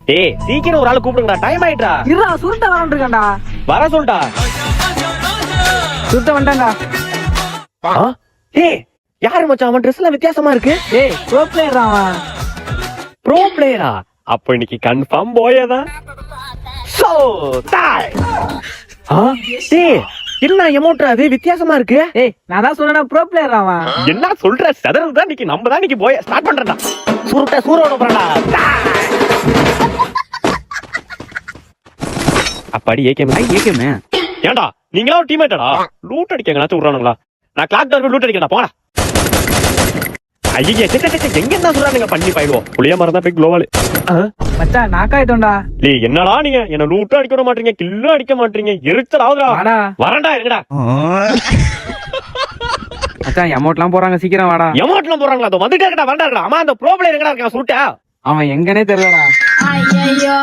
டேய் சீக்கிரம் ஒரு ஆளு கூப்பிடுங்கடா, டைம் ஆயிட்டா. இருடா சுருட்ட வரேன்டா. வர சொல்டா. சுருட்ட வந்துட்டாங்க. ஏய் யாரு மச்சான், அவன் ட்ரெஸ்ல வித்தியாசமா இருக்கு. ஏய் ப்ரோ பிளேயர் அவன். ப்ரோ பிளேயரா? அப்ப இன்னைக்கு கன்ஃபார்ம் போயதான். சோ டாய். டேய் என்ன எமோட்ரா அது வித்தியாசமா இருக்கு. ஏய் நான் தான் சொல்றேன் ப்ரோ பிளேயர் அவன். என்ன சொல்ற சதரன் தான் இன்னைக்கு நம்ம தான் இன்னைக்கு போய் ஸ்டார்ட் பண்றடா. சுருட்ட சூரோட போறடா. அப்படி ஏகேமே ஏண்டா நீங்களா ஒரு டீம்மேட்டடா? லூட் அடிக்கங்களாச்சும் விடுறானுங்களா? நான் கிளாக் டவர் லூட் அடிக்கடா போடா. ஐயே எங்க என்ன சொல்றானுங்க, பண்ணி போயிடுவோம். புளிய மரம் தான் போய் குளோவால். மச்சான் நாக்காயிட்டோம்டா. டேய் என்னடா நீங்க என்ன லூட் அடிக்க விட மாட்டீங்க, கில்லும் அடிக்க மாட்டீங்க, எரிச்சலாவுதுடா. வாடா வரண்டா இருங்கடா. மச்சான் அமௌண்ட்லாம் போறாங்க, சீக்கிரம் வாடா. எமௌண்ட்லாம் போறாங்களா? அதோ வந்துட்டே இருக்கடா, வரண்டா இருக்கடா. அம்மா அந்த ப்ரோ பிளேயர் எங்கடா இருக்கான்? சுருட்டா அவன் எங்கனே தெரியலடா. ஐயோ